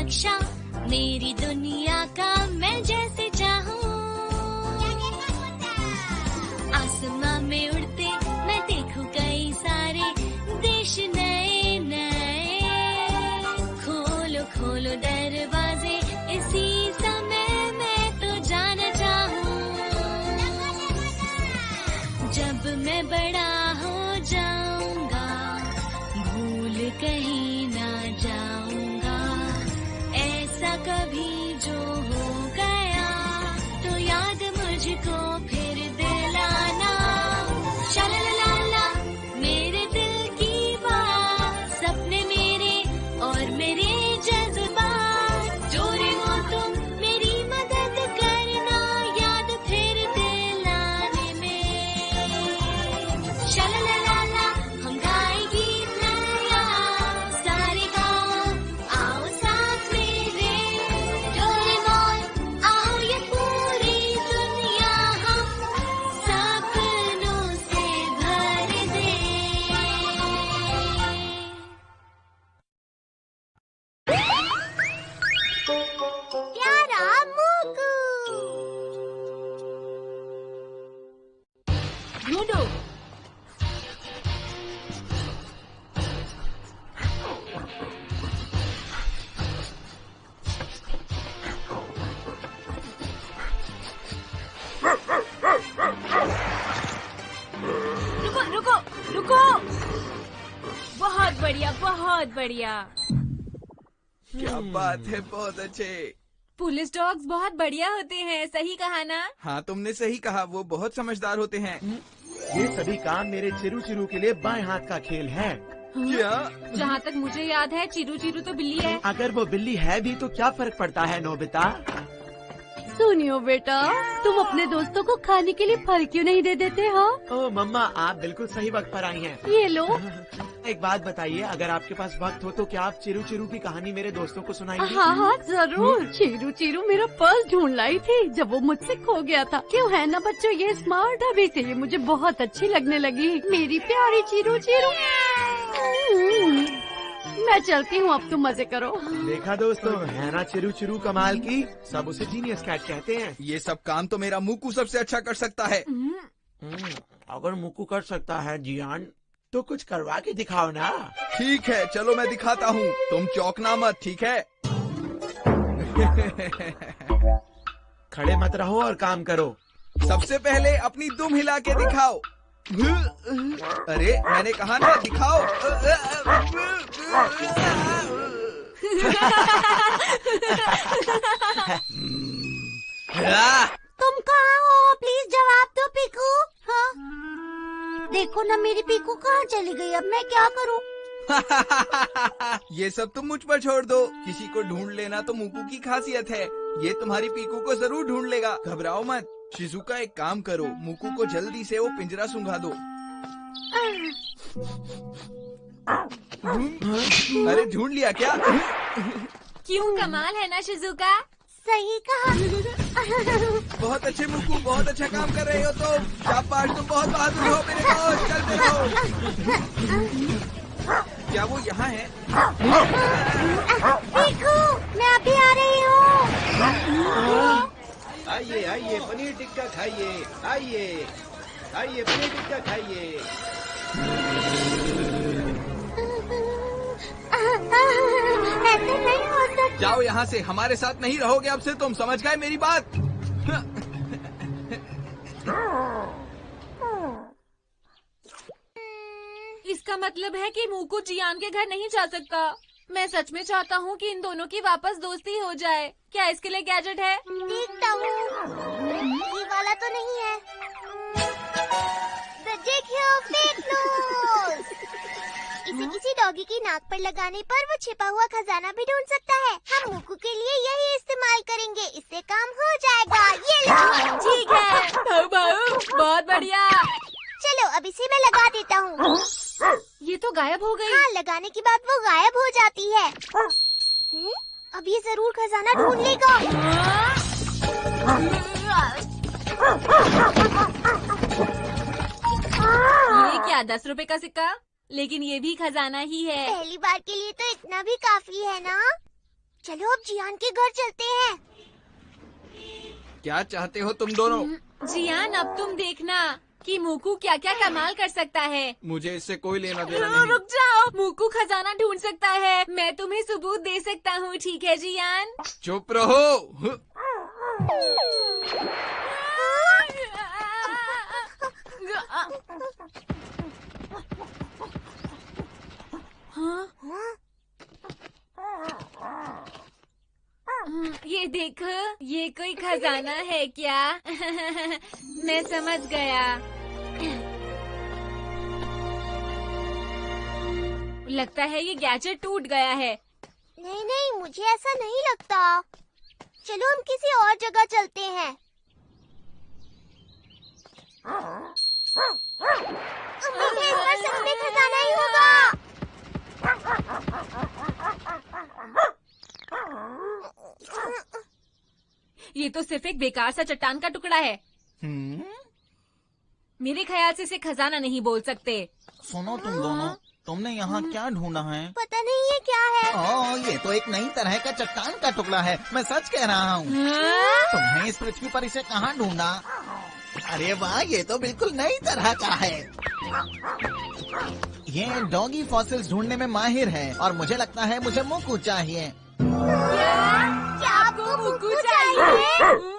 नक्शा मेरी दुनिया का मैं जैसे चाहूँ। आसमां में उड़ते मैं देखूं कई सारे देश नए नए। खोलो खोलो दरवाजे इसी समय मैं तो जाना चाहूँ। जब मैं बड़ा हो जाऊंगा भूल कहीं ना जाऊंगा। ऐसा कभी जो हो गया तो याद मुझको फिर दिलाना। शालालाला मेरे दिल की बात, सपने मेरे और मेरे जज्बात। जोरे हो तुम मेरी मदद करना याद फिर दिलाने में। शालालाला हम गाए गीत नया सारे गाँव आओ साथ मेरे। डोरेमोन आओ ये पूरी दुनिया हम सपनों से भर दे। प्यारा मुकु ढूंढो। रुको रुको रुको। बहुत बढ़िया बहुत बढ़िया। क्या बात है, बहुत अच्छे। पुलिस डॉग्स बहुत बढ़िया होते हैं, सही कहा ना? हाँ तुमने सही कहा, वो बहुत समझदार होते हैं। ये सभी काम मेरे चिरू चिरू के लिए बाएं हाथ का खेल है। क्या? जहाँ तक मुझे याद है चिरू चिरू तो बिल्ली है। अगर वो बिल्ली है भी तो क्या फर्क पड़ता है नोबिता? सुनियो बेटा, तुम अपने दोस्तों को खाने के लिए फल क्यों नहीं दे देते हो? ओ मम्मा, आप बिल्कुल सही वक्त पर आई हैं। ये लो। एक बात बताइए, अगर आपके पास वक्त हो तो क्या आप चिरू चिरू की कहानी मेरे दोस्तों को सुनाएंगी? हाँ हाँ जरूर। चिरू चिरू मेरा पर्स ढूंढ लाई थी जब वो मुझसे खो गया था। क्यों है ना बच्चों, ये स्मार्ट अभी से ये मुझे बहुत अच्छी लगने लगी। मेरी प्यारी चिरू चिरू। मैं चलती हूँ, अब तुम मजे करो। देखा दोस्तों, है ना चिरू चिरू कमाल की। सब उसे जीनियस कैट कहते हैं। ये सब काम तो मेरा मुकु सबसे अच्छा कर सकता है। अगर मुकु कर सकता है जियान, तो कुछ करवा के दिखाओ ना। ठीक है चलो मैं दिखाता हूँ, तुम चौंकना मत, ठीक है? खड़े मत रहो और काम करो। सबसे पहले अपनी दुम हिला के दिखाओ। अरे मैंने कहा ना दिखाओ। तुम कहाँ हो? प्लीज जवाब दो पीकू। हाँ देखो ना मेरी पीकू कहाँ चली गई, अब मैं क्या करूँ? ये सब तुम मुझ पर छोड़ दो। किसी को ढूंढ लेना तो मुकु की खासियत है। ये तुम्हारी पीकू को जरूर ढूंढ लेगा, घबराओ मत। शिजुका एक काम करो, मुकु को जल्दी से वो पिंजरा सुंघा दो। अरे ढूंढ लिया क्या? क्यों, कमाल है ना शिजुका? सही कहा। बहुत अच्छे मुकु, बहुत अच्छा काम कर रहे हो तुम। शाबाश, तुम बहुत बहादुर हो मेरे दोस्त, चलते रहो। क्या वो यहाँ है? पीकू, मैं अभी आ रही हूँ। आइए आइए पनीर टिक्का खाइए, आइए आइए पनीर टिक्का खाइए। ऐसे नहीं हो सकता। जाओ यहाँ से, हमारे साथ नहीं रहोगे अब से तुम, समझ गए मेरी बात? इसका मतलब है कि मुकु जियान के घर नहीं जा सकता। मैं सच में चाहता हूँ कि इन दोनों की वापस दोस्ती हो जाए। क्या इसके लिए गैजेट है? देखता हूँ, ये वाला तो नहीं है। देखियो फेक न्यूज़। इसे किसी डॉगी की नाक पर लगाने पर वो छिपा हुआ खजाना भी ढूंढ सकता है। हम मुकु के लिए यही इस्तेमाल करेंगे, इससे काम हो जाएगा। ये लो। ठीक है भाऊ भाऊ, बहुत बढ़िया। चलो अब इसे मैं लगा देता हूँ। ये तो गायब हो गई। हाँ, लगाने के बाद वो गायब हो जाती है। अब ये जरूर खजाना ढूंढ लेगा। ये क्या 10 रुपए का सिक्का? लेकिन ये भी खजाना ही है। पहली बार के लिए तो इतना भी काफी है ना? चलो अब जियान के घर चलते हैं। क्या चाहते हो तुम दोनों? जियान, अब तुम देखना कि मूकू क्या क्या कमाल कर सकता है। मुझे इससे कोई लेना देना नहीं। रुक जाओ, मूकू खजाना ढूंढ सकता है। मैं तुम्हें सबूत दे सकता हूँ, ठीक है जियान? चुप रहो। ये देखो, ये कोई खजाना है क्या? मैं समझ गया। लगता है ये गैजेट टूट गया है। नहीं नहीं, मुझे ऐसा नहीं लगता। चलो हम किसी और जगह चलते हैं। उम्मीद है इस बार सच में खजाना ही होगा। ये तो सिर्फ एक बेकार सा चट्टान का टुकड़ा है। मेरे ख्याल से इसे खजाना नहीं बोल सकते। सुनो तुम दोनों, तुमने यहाँ क्या ढूंढा है? पता नहीं ये क्या है। ओह, ये तो एक नई तरह का चट्टान का टुकड़ा है। मैं सच कह रहा हूँ। तुमने इस पृथ्वी पर इसे कहाँ ढूंढा? अरे वाह, ये तो बिल्कुल नई तरह का है। ये डॉगी फॉसिल्स ढूंढने में माहिर है और मुझे लगता है मुझे मूकू चाहिए। क्या आपको मूकू चाहिए?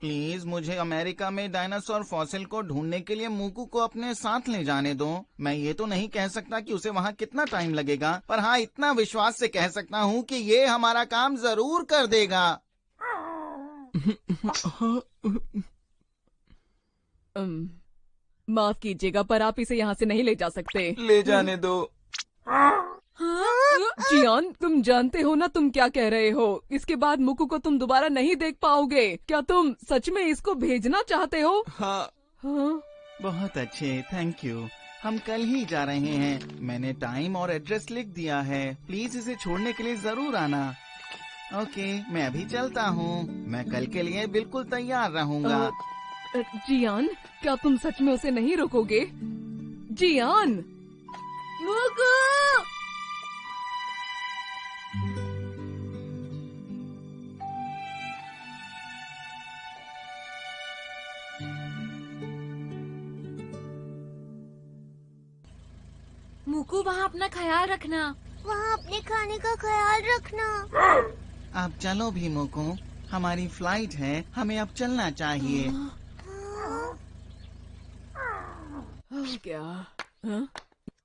प्लीज मुझे अमेरिका में डायनासोर फॉसिल को ढूंढने के लिए मूकू को अपने साथ ले जाने दो। मैं ये तो नहीं कह सकता कि उसे वहाँ कितना टाइम लगेगा, पर हाँ इतना विश्वास से कह सकता हूँ कि ये हमारा काम जरूर कर देगा। माफ कीजिएगा, पर आप इसे यहाँ से नहीं ले जा सकते। ले जाने दो। जियान, तुम जानते हो ना तुम क्या कह रहे हो? इसके बाद मुकू को तुम दोबारा नहीं देख पाओगे। क्या तुम सच में इसको भेजना चाहते हो? हाँ। बहुत अच्छे, थैंक यू। हम कल ही जा रहे हैं। मैंने टाइम और एड्रेस लिख दिया है। प्लीज इसे छोड़ने के लिए जरूर आना। ओके, मैं अभी चलता हूँ। मैं कल के लिए बिल्कुल तैयार रहूँगा। जियान, क्या तुम सच में उसे नहीं रोकोगे? जियान! मूकू! मूकू, वहाँ अपना ख्याल रखना। वहाँ अपने खाने का ख्याल रखना। अब चलो भी मूकू, हमारी फ्लाइट है, हमें अब चलना चाहिए। क्या? हाँ?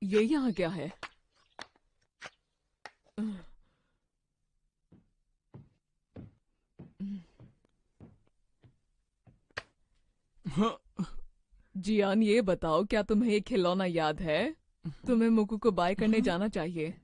ये यहाँ क्या है? जियान, ये बताओ, क्या तुम्हें एक खिलौना याद है? तुम्हें मुकू को बाय करने जाना चाहिए।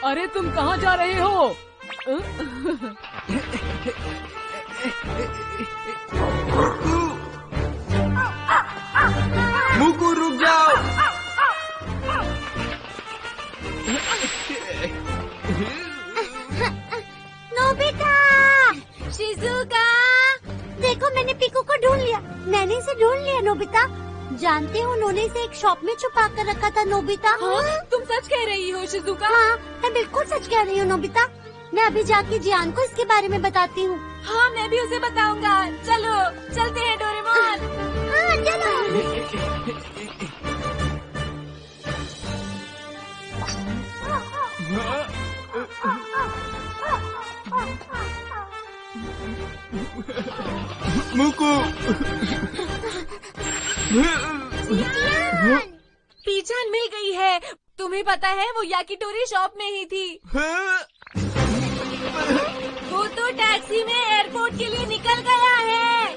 अरे तुम कहाँ जा रहे हो? मूकू, रुक जाओ। नोबिता! शिजुका! देखो, मैंने पीकू को ढूंढ लिया। मैंने इसे ढूंढ लिया नोबिता। जानते हो, उन्होंने इसे एक शॉप में छुपा कर रखा था नोबिता। हाँ? तुम सच कह रही हो शिजुका? हाँ, मैं बिल्कुल सच कह रही हूँ नोबिता। मैं अभी जाके जियान को इसके बारे में बताती हूँ। हाँ, मैं भी उसे बताऊंगा। चलो, चलते हैं डोरेमोन। हाँ, चलो। मूकू! पीछा मिल गई है। तुम्हें पता है, वो याकीटोरी शॉप में ही थी। वो तो टैक्सी में एयरपोर्ट के लिए निकल गया है।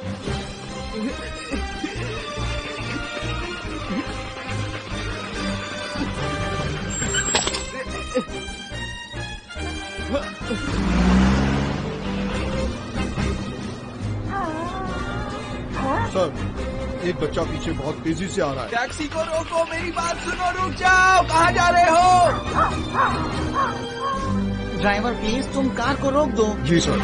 सर, एक बच्चा पीछे बहुत तेजी से आ रहा है। टैक्सी को रोको, मेरी बात सुनो, रुक जाओ, कहाँ जा रहे हो? ड्राइवर प्लीज तुम कार को रोक दो। जी सर।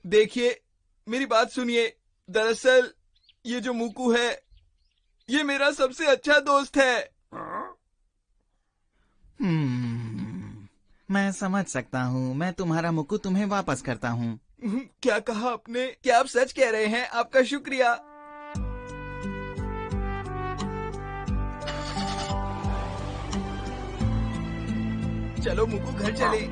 देखिए, मेरी बात सुनिए। दरअसल ये जो मुकू है, ये मेरा सबसे अच्छा दोस्त है। मैं समझ सकता हूँ। मैं तुम्हारा मुकु तुम्हें वापस करता हूँ। क्या कहा आपने? क्या आप सच कह रहे हैं? आपका शुक्रिया। चलो मुकू, घर चले।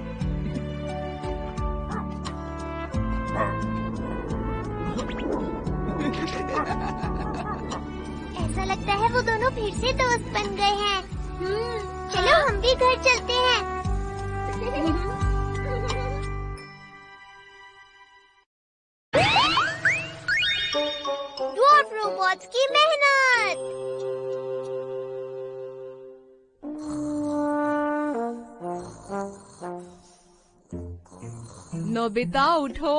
ऐसा लगता है वो दोनों फिर से दोस्त बन गए हैं। चलो हम भी घर चलते हैं। ड्वार्फ रोबोट्स की मेहनत। नोबिता उठो।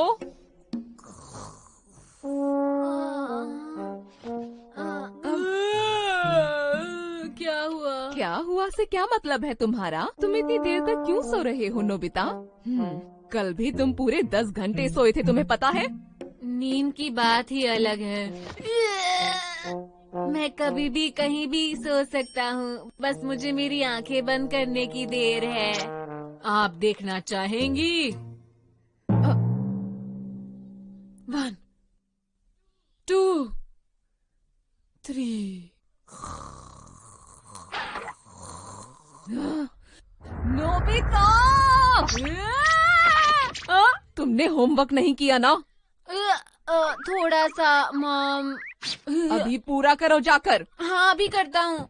क्या हुआ? क्या हुआ से क्या मतलब है तुम्हारा? तुम इतनी देर तक क्यों सो रहे हो नोबिता? कल भी तुम पूरे 10 घंटे सोए थे, तुम्हें पता है? नींद की बात ही अलग है। मैं कभी भी कहीं भी सो सकता हूँ, बस मुझे मेरी आंखें बंद करने की देर है। आप देखना चाहेंगी? 1 2 3। नोबिता! तुमने होमवर्क नहीं किया ना? थोड़ा सा मॉम। अभी पूरा करो जाकर। हाँ, अभी करता हूँ।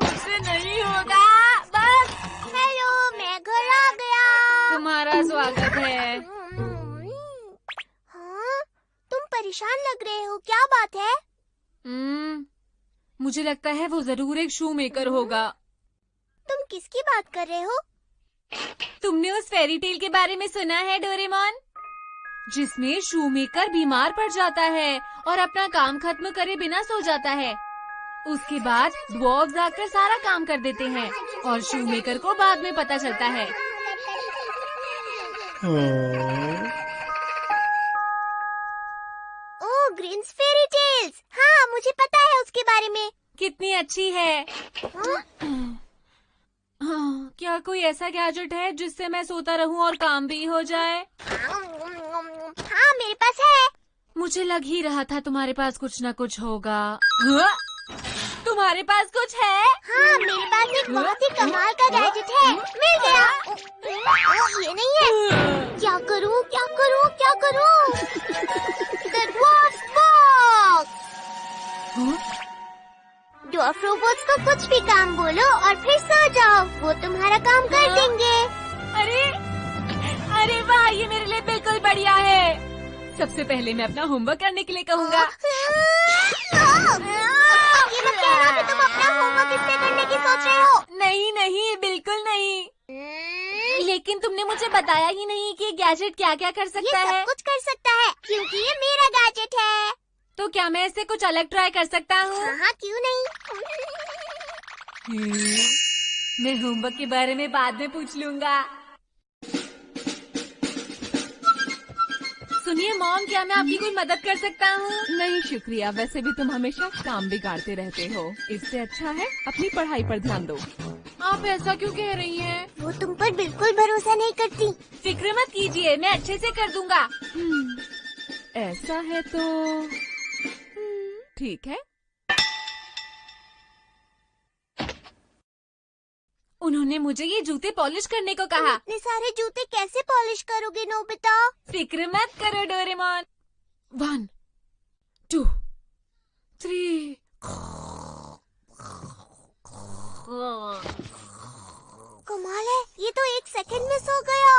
मुझसे नहीं होगा, बस। हेलो, मैं घर आ गया। तुम्हारा स्वागत है। हाँ, तुम परेशान लग रहे हो, क्या बात है? मुझे लगता है वो जरूर एक शू मेकर होगा। तुम किसकी बात कर रहे हो? तुमने उस फेरी टेल के बारे में सुना है डोरेमोन, जिसमें शू मेकर बीमार पड़ जाता है और अपना काम खत्म करे बिना सो जाता है। उसके बाद ड्वार्फ्स आकर सारा काम कर देते हैं और शू मेकर को बाद में पता चलता है। ओह, ग्रीन्स फेरी टेल्स। हाँ, मुझे पता है उसके बारे में। कितनी अच्छी है। हाँ, क्या कोई ऐसा गैजेट है जिससे मैं सोता रहूं और काम भी हो जाए? हाँ, मेरे पास है। मुझे लग ही रहा था तुम्हारे पास कुछ न कुछ होगा। हाँ? तुम्हारे पास कुछ है? हाँ, मेरे पास एक बहुत ही कमाल का गैजेट है। मिल गया। ये नहीं है। क्या करूँ, क्या करूँ, क्या करूँ? The Dwarf Box। Dwarf robots को कुछ भी काम बोलो और फिर सो जाओ, वो तुम्हारा काम कर देंगे। अरे अरे वाह, ये मेरे लिए बिल्कुल बढ़िया है। सबसे पहले मैं अपना होमवर्क करने के लिए कहूँगा। ये मत कहना कि तुम अपना होमवर्क इससे करने की सोच रहे हो। नहीं नहीं, बिल्कुल नहीं। लेकिन तुमने मुझे बताया ही नहीं कि गैजेट क्या क्या कर ये सकता है। सब कुछ कर सकता है क्योंकि ये मेरा गैजेट है। तो क्या मैं इससे कुछ अलग ट्राई कर सकता हूँ? हाँ, क्यों नहीं। मैं होमवर्क के बारे में बाद में पूछ लूँगा। सुनिए मॉम, क्या मैं आपकी कोई मदद कर सकता हूँ? नहीं शुक्रिया, वैसे भी तुम हमेशा काम बिगाड़ते रहते हो। इससे अच्छा है अपनी पढ़ाई पर ध्यान दो। आप ऐसा क्यों कह रही हैं? वो तुम पर बिल्कुल भरोसा नहीं करती। फिक्र मत कीजिए, मैं अच्छे से कर दूंगा। ऐसा है तो ठीक है। उन्होंने मुझे ये जूते पॉलिश करने को कहा। इतने सारे जूते कैसे पॉलिश करोगे नोबिता? फिक्र मत करो डोरेमोन। 1 2 3। कमाल है, ये तो 1 सेकंड में सो गया।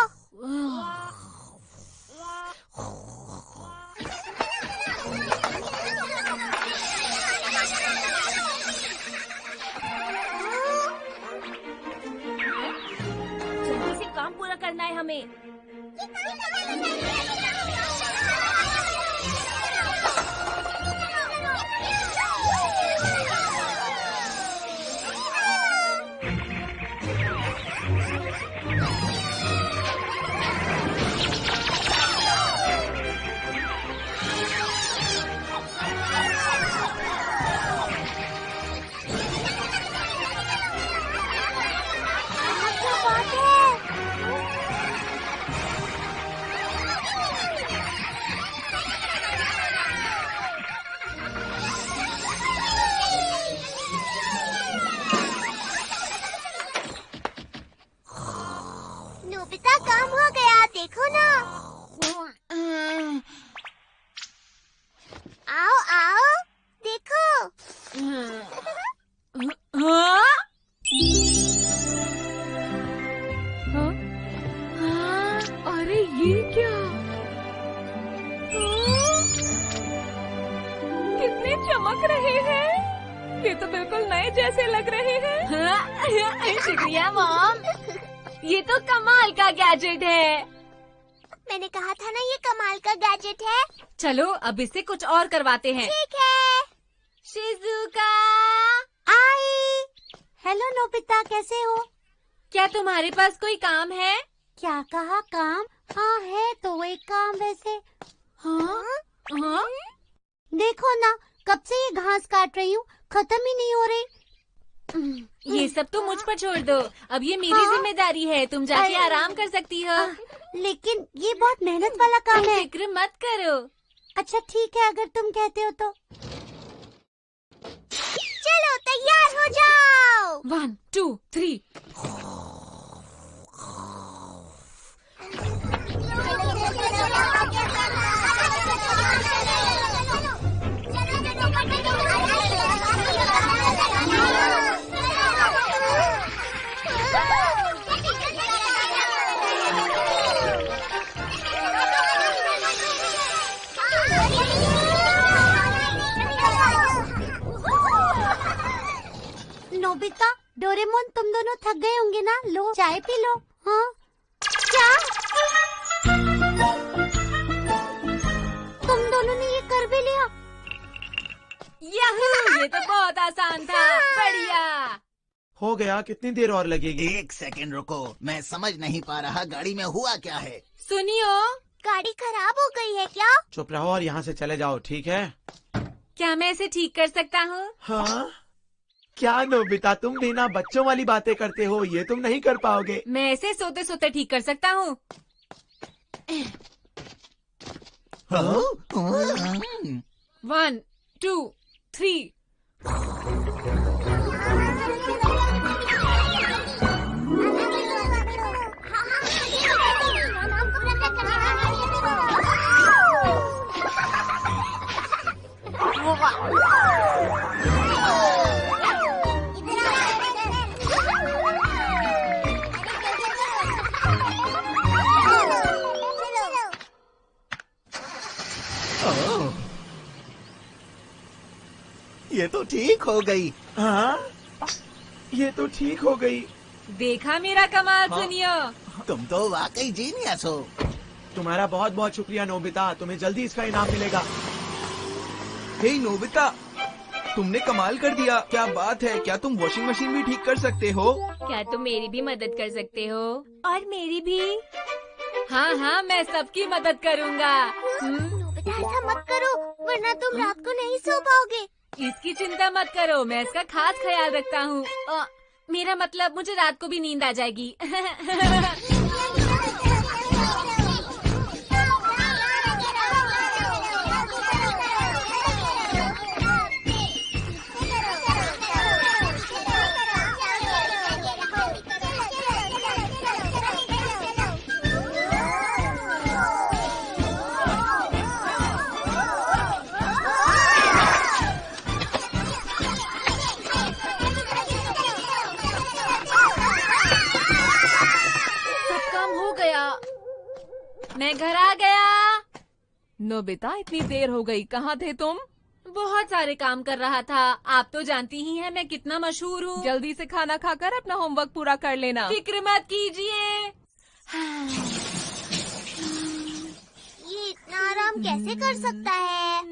हाँ? हाँ? अरे ये क्या? कितने चमक रहे हैं। ये तो बिल्कुल नए जैसे लग रहे हैं। हाँ? शुक्रिया मॉम। ये तो कमाल का गैजेट है। मैंने कहा था ना ये कमाल का गैजेट है। चलो अब इससे कुछ और करवाते हैं। ठीक है। शिजुका, आई। हेलो नोबिता, कैसे हो? क्या तुम्हारे पास कोई काम है? क्या कहा काम? हाँ है तो एक काम वैसे। हाँ? हाँ? देखो ना, कब से ये घास काट रही हूँ, खत्म ही नहीं हो रही। ये सब तो मुझ पर छोड़ दो। अब ये मेरी हाँ? जिम्मेदारी है। तुम जाके अरे- आराम कर सकती हो। लेकिन ये बहुत मेहनत वाला काम है। फिक्र मत करो। अच्छा ठीक है, अगर तुम कहते हो तो। चलो तैयार हो जाओ। 1, 2, 3। नोबिता, डोरेमोन, तुम दोनों थक गए होंगे ना, लो चाय पी लो। हाँ? क्या? तुम दोनों ने ये कर भी लिया? याहू! ये तो बहुत आसान था। बढ़िया। हो गया, कितनी देर और लगेगी? 1 सेकंड रुको, मैं समझ नहीं पा रहा गाड़ी में हुआ क्या है। सुनियो, गाड़ी खराब हो गई है क्या? चुप रहो और यहाँ से चले जाओ, ठीक है? क्या मैं इसे ठीक कर सकता हूँ? हाँ? क्या नोबिता, तुम भी ना बच्चों वाली बातें करते हो, ये तुम नहीं कर पाओगे। मैं इसे सोते सोते ठीक कर सकता हूँ। हाँ? 1, 2, 3। ओह, ये तो ठीक हो गई। हाँ? ये तो ठीक हो गई। देखा मेरा कमाल? सुनियो, तुम तो वाकई जीनियस हो। तुम्हारा बहुत बहुत शुक्रिया नोबिता, तुम्हें जल्दी इसका इनाम मिलेगा। हे नोबिता, तुमने कमाल कर दिया। क्या बात है, क्या तुम वॉशिंग मशीन भी ठीक कर सकते हो? क्या तुम मेरी भी मदद कर सकते हो? और मेरी भी? हाँ हाँ, मैं सबकी मदद करूँगा। नोबिता, ऐसा मत करो, वरना तुम रात को नहीं सो पाओगे। इसकी चिंता मत करो, मैं इसका खास ख्याल रखता हूँ। मेरा मतलब, मुझे रात को भी नींद आ जाएगी। मैं घर आ गया। नोबिता, इतनी देर हो गई, कहाँ थे तुम? बहुत सारे काम कर रहा था। आप तो जानती ही हैं मैं कितना मशहूर हूँ। जल्दी से खाना खाकर अपना होमवर्क पूरा कर लेना। फिक्र मत कीजिए। ये इतना आराम कैसे कर सकता है?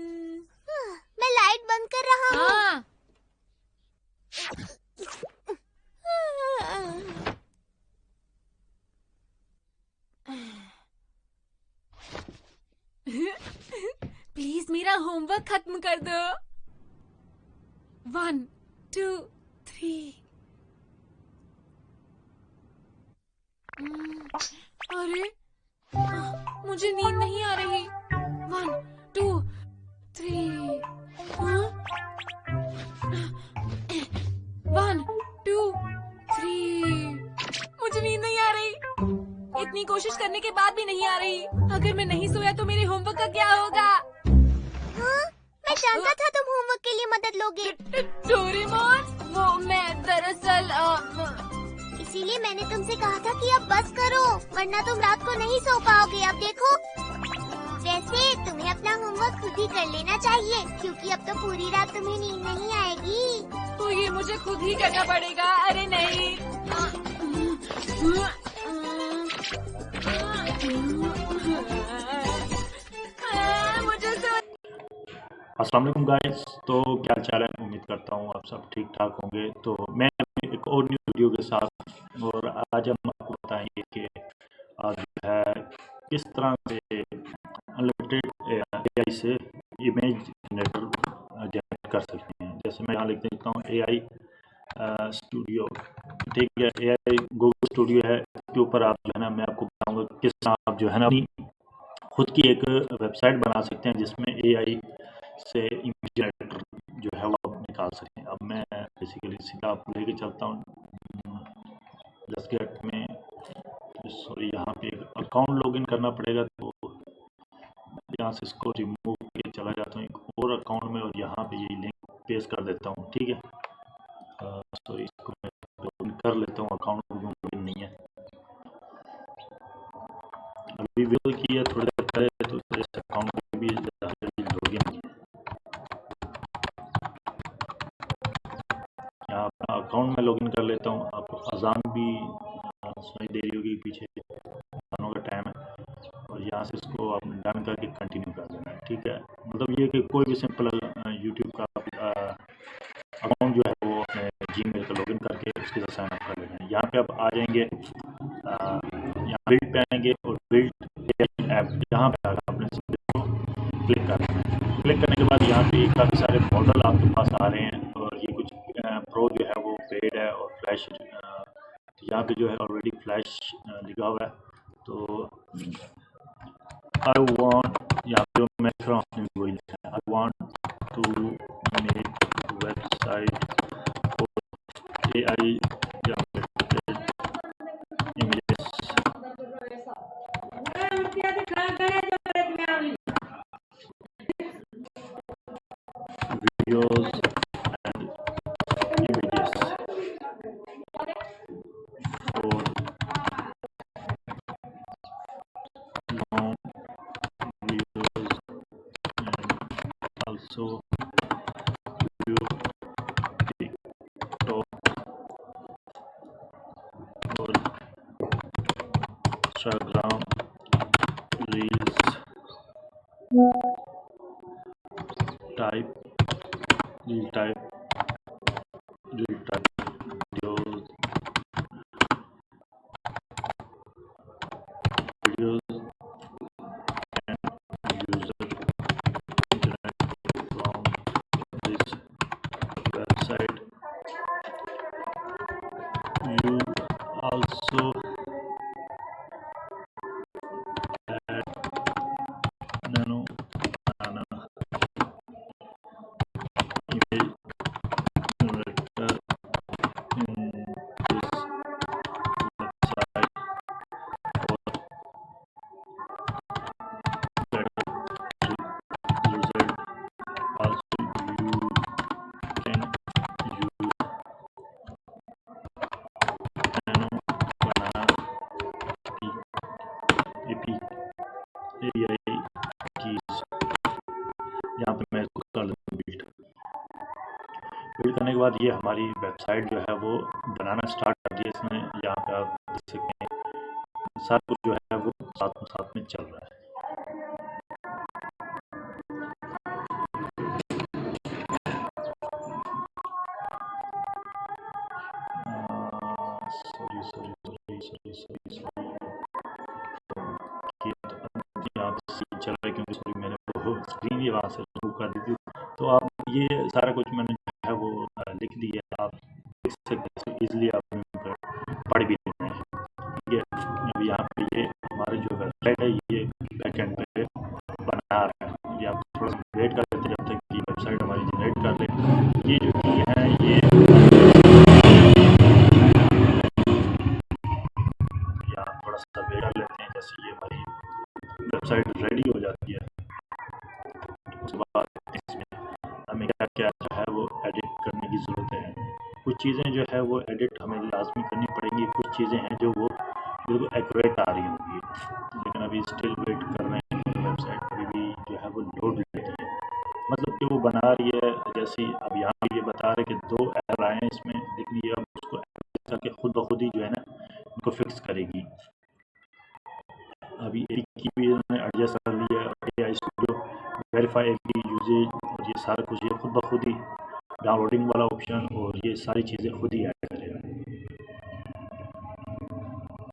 मैं लाइट बंद कर रहा हूँ। हाँ। प्लीज मेरा होमवर्क खत्म कर दो। 1, 2, 3। अरे मुझे नींद नहीं आ रही। 1, 2, 3। 1, 2, 3। मुझे नींद नहीं आ रही। इतनी कोशिश करने के बाद भी नहीं आ रही। अगर मैं नहीं सोया तो मेरे होमवर्क का क्या होगा? हाँ? मैं जानता था तुम होमवर्क के लिए मदद लोगे, डोरेमोन, वो मैं दरअसल इसीलिए मैंने तुमसे कहा था कि अब बस करो, वरना तुम रात को नहीं सो पाओगे। अब देखो, वैसे तुम्हें अपना होमवर्क खुद ही कर लेना चाहिए, क्योंकि अब तो पूरी रात तुम्हें नींद नहीं आएगी। तो ये मुझे खुद ही करना पड़ेगा। अरे नहीं। मुझे अस्सलाम वालेकुम गाइस। तो क्या चाल है, उम्मीद करता हूँ आप सब ठीक ठाक होंगे। तो मैं एक और न्यू वीडियो के साथ, और आज हम आपको बताएंगे कि आज जो है किस तरह से अनलिमिटेड एआई से इमेज जनरेट कर सकते हैं। जैसे मैं यहाँ लिख देता हूँ एआई स्टूडियो, ठीक है। एआई गूगल स्टूडियो है, इसके ऊपर आप जो है ना, मैं आपको बताऊँगा किस तरह आप जो है ना अपनी खुद की एक वेबसाइट बना सकते हैं जिसमें एआई से इमेज जनरेटर जो है वो आप निकाल सकते हैं। अब मैं बेसिकली सीधा आपको लेके चलता हूँ जस्ट गेट में। सॉरी, यहाँ पे एक अकाउंट लॉगिन करना पड़ेगा, तो यहाँ से इसको रिमूव करके चला जाता हूँ एक और अकाउंट में, और यहाँ पे ये लिंक पेस्ट कर देता हूँ, ठीक है। सॉरी, इसको मैं लॉगिन कर लेता हूँ, अकाउंट लॉगिन नहीं है अभी भी किया, थोड़ी देर पहले, तो इस अकाउंट में भी लॉगिन यहाँ अपना अकाउंट में लॉगिन कर लेता हूँ। आपको अजान भी सुनाई दे रही होगी, पीछे अजानों का टाइम है, और यहाँ से इसको आप डन करके कंटिन्यू कर देना है, ठीक है। मतलब ये कि कोई भी सिंपल यूट्यूब का अकाउंट जो है वो अपने जीमेल का लॉगिन करके उसके साथ साइन अप कर लेना है। यहाँ पे आप आ जाएंगे, यहाँ बिल्ड पे आएंगे और बिल्ड ऐप यहाँ पे आकर आपने क्लिक करना है। क्लिक करने के बाद यहाँ पे काफ़ी सारे मॉडल आपके पास आ रहे हैं, और ये कुछ प्रो जो है वो पेड है, और फ्लैश यहाँ पे जो है ऑलरेडी फ्लैश लिखा हुआ है। तो आई वांट, यहाँ पे मैं वही लिखा है, I want to make website for AI generated images videos and images for long videos, and also video, TikTok or Instagram reels, type real type videos and user interact from this website. You also add nano image generator in this website for better result. Also, you can use nano banana API keys। यहाँ पे मैं इसको कर लेता हूँ build करने के बाद ये हमारी वेबसाइट जो है वो बनाना स्टार्ट कर दिया इसने। यहाँ पे आप देख सकते हैं सारा कुछ जो है वो साथ में चल रहा है। सॉरी यहाँ पे चल रहा है, क्योंकि सॉरी मैंने वो स्क्रीन ही वहाँ से रिमूव कर दी थी। तो आप ये सारा कुछ मैंने जो है वो लिख दिया, आप देख सकते हैं इजीली, आप पढ़ भी लेते हैं, ठीक है। अब यहाँ पे ये हमारे जो वेबसाइट है ये बैकएंड पे बना रहा है। ये आप थोड़ा सा वेट कर लेते हैं जब तक कि वेबसाइट हमारी जनरेट कर ले। ये जो की है ये यहाँ थोड़ा सा वेट कर लेते हैं, जैसे ये हमारी वेबसाइट रेडी हो जाती है। उसके बाद इसमें की ज़रूरत है। कुछ चीज़ें जो है वो एडिट हमें लाजमी करनी पड़ेंगी, कुछ चीज़ें हैं जो वो बिल्कुल एक्यूरेट आ रही होंगी, लेकिन अभी स्टिल वेट कर रहे हैं। वेबसाइट अभी भी जो है वो लोड ले रही है, मतलब कि वो बना रही है। जैसे अब यहाँ पे ये बता रहे कि 2 एरर आए हैं इसमें, लेकिन ये अब उसको करके खुद ब खुद ही जो है ना उनको फिक्स करेगी। अभी एक की भी इन्होंने एडजस्ट कर लिया है, AI स्टूडियो वेरीफाई की यूजेज और ये सारा कुछ ये खुद ब खुद ही डाउनलोडिंग वाला ऑप्शन और ये सारी चीज़ें खुद ही ऐड करेगा।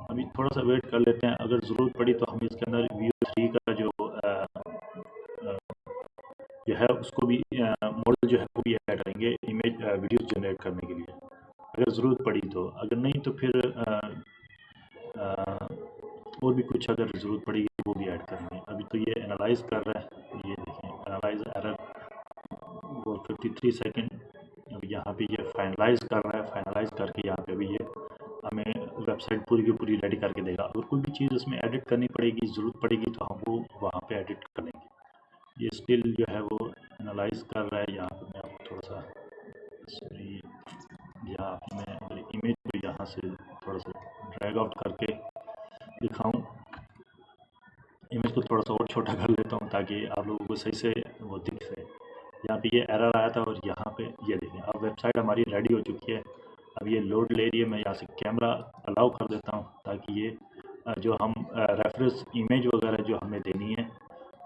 अभी थोड़ा सा वेट कर लेते हैं, अगर ज़रूरत पड़ी तो हम इसके अंदर VO3 का जो है उसको भी मॉडल जो है वो भी ऐड करेंगे इमेज वीडियो जनरेट करने के लिए, अगर ज़रूरत पड़ी तो। अगर नहीं तो फिर और भी कुछ अगर ज़रूरत पड़ेगी वो भी ऐड करेंगे। अभी तो ये एनालाइज कर रहा है, ये देखें एनालाइज एरर वो 53 सेकंड। अब यहाँ पे ये फाइनलाइज कर रहा है, फाइनलाइज करके यहाँ पे भी ये हमें वेबसाइट पूरी की पूरी रेडी करके देगा। अगर कोई भी चीज़ उसमें एडिट करनी पड़ेगी, ज़रूरत पड़ेगी तो हम वो वहाँ पे एडिट कर लेंगे। ये स्टिल जो है वो एनालाइज कर रहा है। यहाँ पे मैं आपको थोड़ा सा यहाँ पे मैं अगर इमेज को यहाँ से थोड़ा सा ड्रैग आउट करके दिखाऊं, इमेज को थोड़ा सा और छोटा कर लेता हूँ ताकि आप लोगों को सही से वो दिख सके। यहाँ पे ये एरर आया था और यहाँ पे ये देखें अब वेबसाइट हमारी रेडी हो चुकी है। अब ये लोड ले रही है। मैं यहाँ से कैमरा अलाउ कर देता हूँ ताकि ये जो हम रेफरेंस इमेज वगैरह जो हमें देनी है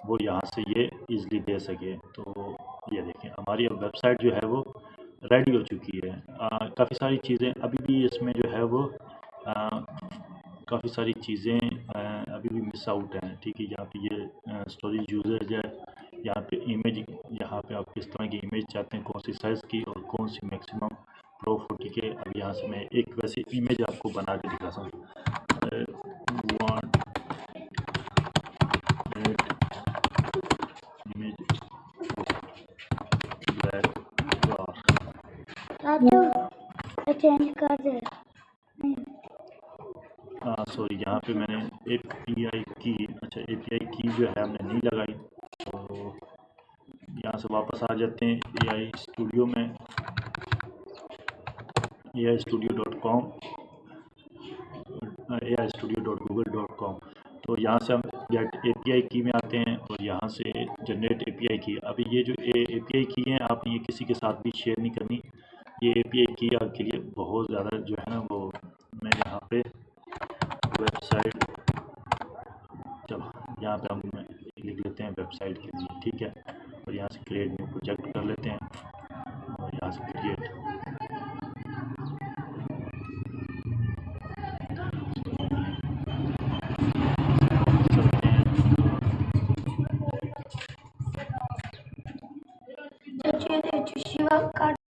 वो यहाँ से ये इजीली दे सके। तो ये देखें हमारी अब वेबसाइट जो है वो रेडी हो चुकी है। काफ़ी सारी चीज़ें अभी भी इसमें जो है वो काफ़ी सारी चीज़ें अभी भी मिस आउट हैं। ठीक है, यहाँ पे ये स्टोरेज यूजेज है, यहाँ पे इमेज, यहाँ पे आप किस तरह की इमेज चाहते हैं, कौन सी साइज़ की और कौन सी मैक्सिमम प्रो 40 के। अब यहाँ से मैं एक वैसी इमेज आपको बना के दिखा सकूँ। चेंज कर दे। सॉरी, यहाँ पे मैंने API की API की जो है हमने नहीं लगाई। तो यहाँ से वापस आ जाते हैं AI स्टूडियो में, aistudio.com, aistudio.google.com। तो यहाँ से हम गेट API की में आते हैं और यहाँ से जनरेट API की। अभी ये जो API की है आपने ये किसी के साथ भी शेयर नहीं करनी। ये API की आपके लिए बहुत ज़्यादा जो है ना वो, मैं यहाँ पे वेबसाइट, चलो यहाँ पे हम लिख लेते हैं वेबसाइट के लिए, ठीक है। और यहाँ से क्रिएट न्यू प्रोजेक्ट कर लेते हैं और यहाँ से क्रिएट